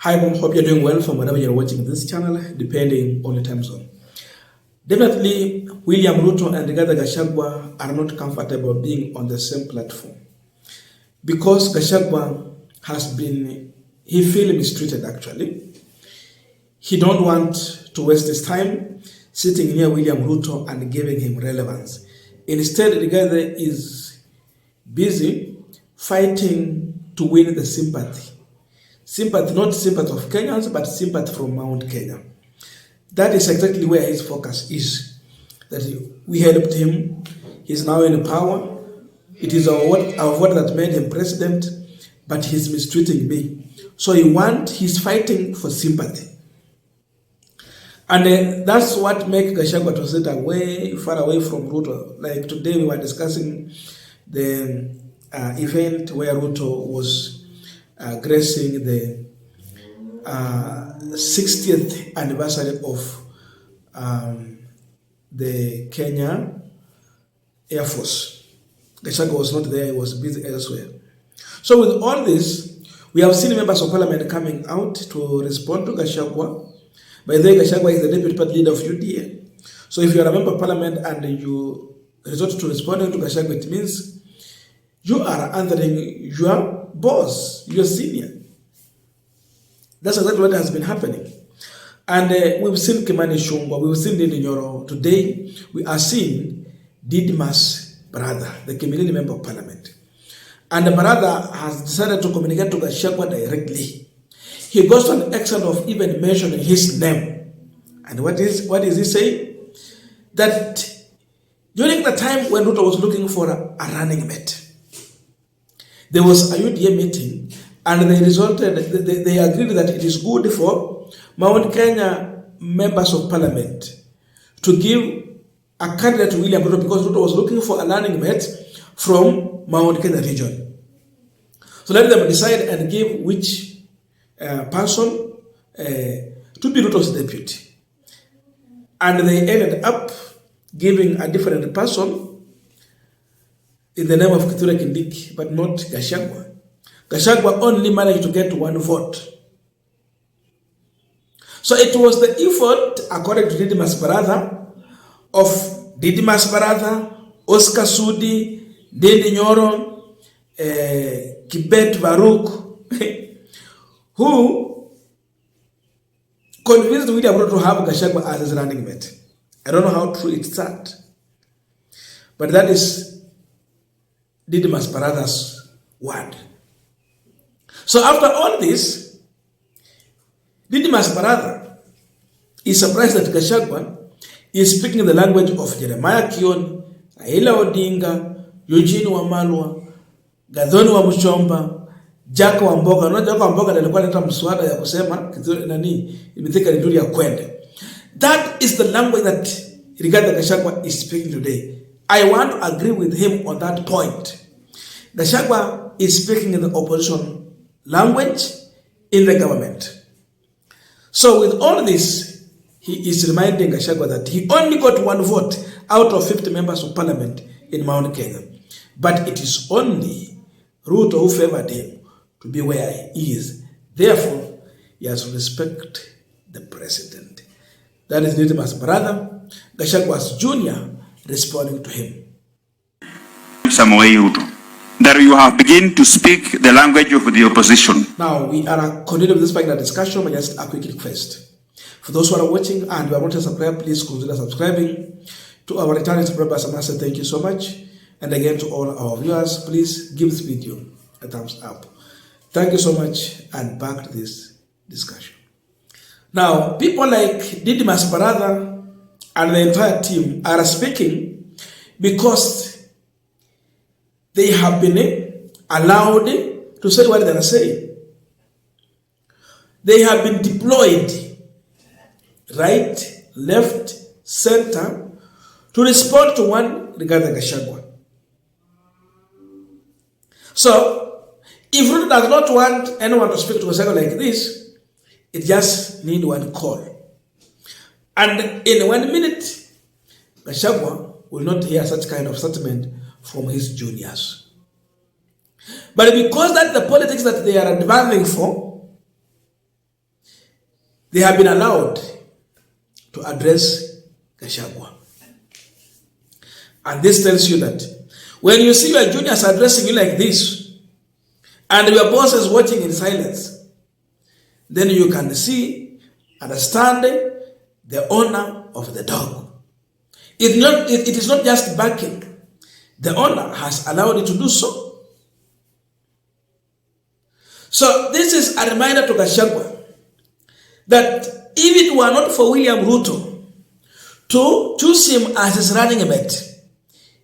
Hi, I hope you're doing well from wherever you're watching this channel, depending on the time zone. Definitely, William Ruto and Gachagua are not comfortable being on the same platform because Gachagua he feels mistreated actually. He don't want to waste his time sitting near William Ruto and giving him relevance. Instead, Rigathi is busy fighting to win the sympathy. Sympathy, not sympathy of Kenyans, but sympathy from Mount Kenya. That is exactly where his focus is. That we helped him, he's now in power. It is our vote that made him president, but he's mistreating me. So he's fighting for sympathy. And that's what makes Gachagua to sit far away from Ruto. Like today we were discussing the event where Ruto was gracing the 60th anniversary of the Kenya Air Force. Gachagua was not there, he was busy elsewhere. So with all this, we have seen members of parliament coming out to respond to Gachagua. By the way, Gachagua is the deputy party leader of UDA. So if you are a member of parliament and you resort to responding to Gachagua, it means you are answering your boss, your senior. That's exactly what has been happening. And we've seen Kimani Ichung'wah, we've seen Ndindi Nyoro. Today, we are seeing Didim's brother, the Kimilili member of parliament. And the brother has decided to communicate to Gachagua directly. He goes to an extent of even mentioning his name. And what is he saying? That during the time when Ruto was looking for a running mate, there was a UDA meeting, and they agreed that it is good for Mount Kenya members of parliament to give a candidate to William Ruto because Ruto was looking for a running mate from Mount Kenya region. So let them decide and give which person to be Ruto's deputy. And they ended up giving a different person in the name of Kithure Kindiki, but not Gachagua. Gachagua only managed to get one vote. So it was the effort, according to Didim's brother, of Didim's brother, Oscar Sudi, Ndindi Nyoro, Kibet Baruch, who convinced William Ruto to have Gachagua as his running mate. I don't know how true it's that. But that is Didim's brother's word. So after all this, Didim's brother is surprised that Gachagua is speaking the language of Jeremiah Kioni, Raila Odinga, Eugene Wamalwa, Gathoni wa Muchomba, Jack Wamboga. No, Jack Wamboga alikuwa analeta mswada ya kusema imethika nzuri ya kwende. That is the language that Rigathi Gachagua is speaking today. I want to agree with him on that point. Gachagua is speaking in the opposition language in the government. So with all this, he is reminding Gachagua that he only got one vote out of 50 members of parliament in Mount Kenya. But it is only Ruto who favored him to be where he is. Therefore, he has to respect the president. That is Didim's brother, Gachagua's junior, responding to him. That you have begun to speak the language of the opposition. Now, we are continuing this particular discussion, but just a quick request. For those who are watching and who are not subscribed, please consider subscribing. To our returning subscribers, I must say thank you so much. And again, to all our viewers, please give this video a thumbs up. Thank you so much, and back to this discussion. Now, people like Didim's brother and the entire team are speaking because they have been allowed to say what they are saying. They have been deployed right, left, center to respond to one regarding Gachagua. So, if Ruto does not want anyone to speak to Gachagua like this, it just needs one call. And in 1 minute, Gachagua will not hear such kind of statement from his juniors. But because that's the politics that they are advancing for, they have been allowed to address Gachagua. And this tells you that when you see your juniors addressing you like this, and your boss is watching in silence, then you can see, understand the owner of the dog. It is not just barking. The owner has allowed it to do so. So this is a reminder to Gachagua that if it were not for William Ruto to choose him as his running mate,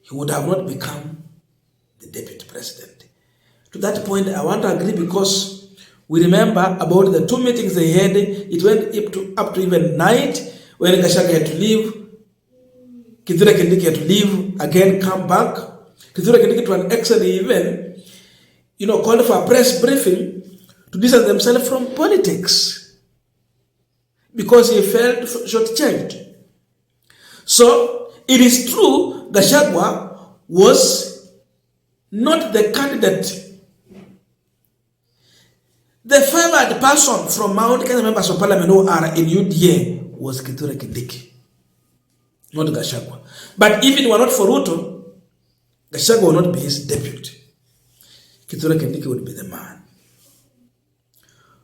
he would have not become the deputy president. To that point, I want to agree, because we remember about the 2 meetings they had. It went up to even night when Gachagua had to leave. Kithure Kindiki had to leave, again come back. Kithure Kindiki, to an extent, even, called for a press briefing to distance themselves from politics because he felt shortchanged. So it is true, Gachagua was not the candidate. The favored person from Mount Kenya members of parliament who are in UDA was Kithure Kindiki, not Gachagua. But if it were not for Ruto, Gachagua would not be his deputy. Kithure Kindiki would be the man.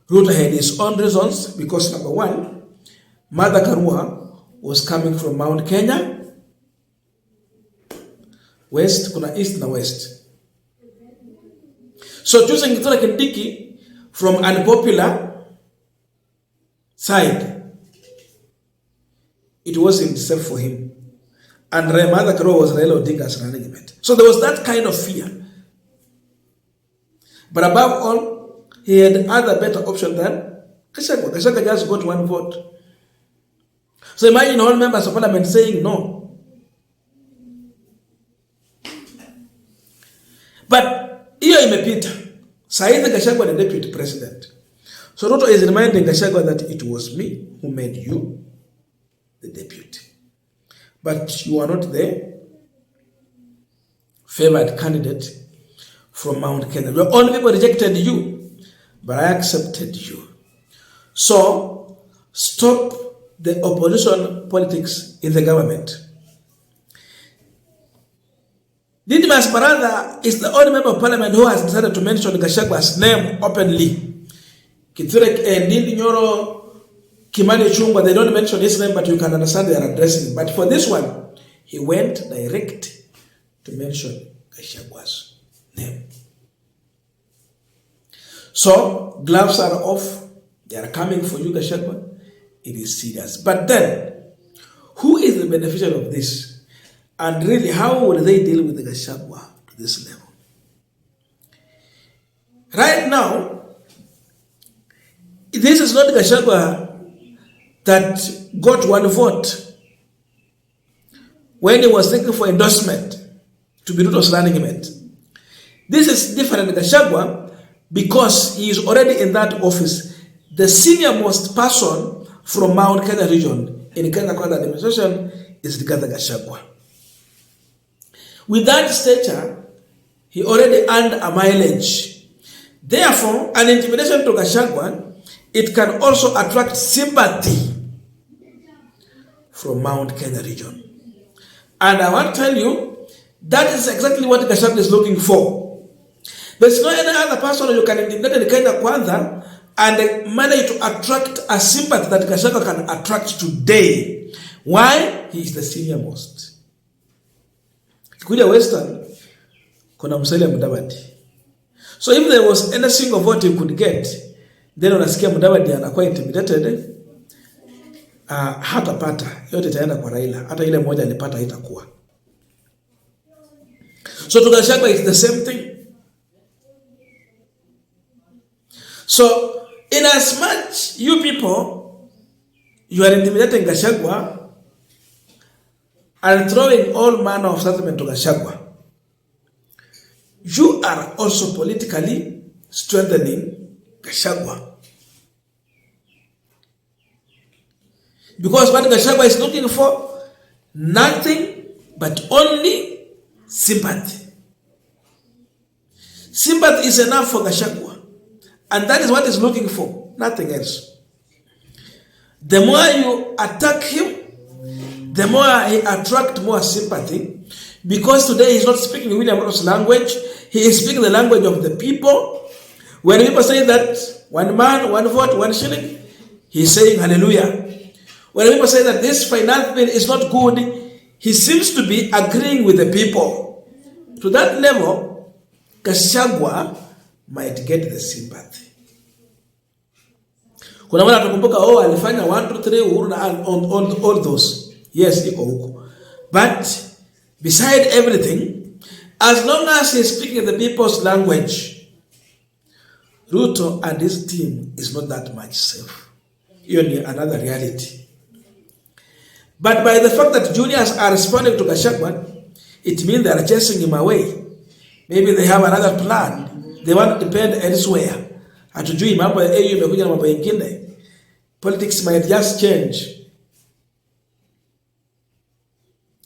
Ruto had his own reasons, because number one, Martha Karua was coming from Mount Kenya West, kuna East na West. So choosing Kithure Kindiki from unpopular side, it wasn't safe for him. And Martha Karua was Raila Odinga's running mate. So there was that kind of fear. But above all, he had other better option than Gachagua. Gachagua just got 1 vote. So imagine all members of parliament saying no. But hiyo imepita. Saizi Gachagua the deputy president. So Ruto is reminding Gachagua that it was me who made you the deputy. But you are not the favored candidate from Mount Kenya. The only people rejected you, but I accepted you. So stop the opposition politics in the government. Didmus Barada is the only member of parliament who has decided to mention Gachagua's name openly. Kithure and Ndindi Nyoro, Kimani Chungwa, they don't mention his name, but you can understand they are addressing him. But for this one, he went direct to mention Gachagua's name. So, gloves are off. They are coming for you, Gachagua. It is serious. But then, who is the beneficiary of this? And really, how will they deal with the Gachagua to this level? Right now, this is not Gachagua that got 1 vote when he was looking for endorsement to be Ruto's running mate. This is different Gachagua because he is already in that office. The senior-most person from Mount Kenya region in Kenya Kwanza administration is Rigathi Gachagua. With that stature, he already earned a mileage. Therefore, an intimidation to Gachagua, it can also attract sympathy from Mount Kenya region. And I want to tell you, that is exactly what Gachagua is looking for. There's no any other person you can intimidate in Kenya Kwanza and manage to attract a sympathy that Gachagua can attract today. Why? He is the senior most. Kuja Western, kuna Musalia Mudavadi. So if there was any single vote you could get, then unasikia Mudavadi anakuwa intimidated, hatapata, yote itaenda kwa Raila, hata ile moja alipata haitakuwa. So to Gachagua it's the same thing. So in as much you people, you are intimidating Gachagua and throwing all manner of sentiment to Gachagua, you are also politically strengthening Gachagua. Because what Gachagua is looking for, nothing but only sympathy. Sympathy is enough for Gachagua. And that is what he's looking for, nothing else. The more you attack him, the more he attracts more sympathy, because today he's not speaking William Ruto's language, he is speaking the language of the people. When people say that 1 man, 1 vote, 1 shilling, he's saying hallelujah. When people say that this finance bill is not good, he seems to be agreeing with the people. To that level, Gachagua might get the sympathy. Kuna wana tukumbuka, alifanya 1, 2, 3, Uhuru na all those. Yes, iko huko. But beside everything, as long as he's speaking the people's language, Ruto and his team is not that much safe. Only another reality. But by the fact that juniors are responding to Gachagua, it means they are chasing him away. Maybe they have another plan. They want to depend elsewhere. Hatujui mambo ya AU imekuja na mambo mengine. Politics might just change.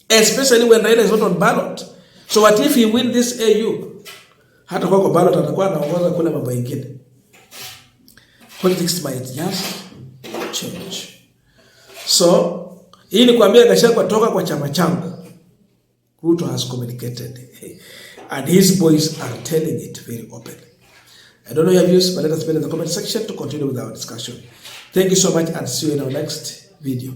Especially when Raila is not on ballot. So what if he win this AU? Hata kwa ballot atakuwa anaongoza kule mambo mengine. Politics might just change. So, hii ni kuambia Gachagua toka kwa chama changu. Ruto has communicated. And his boys are telling it very openly. I don't know your views, but let us put in the comment section to continue with our discussion. Thank you so much and see you in our next video.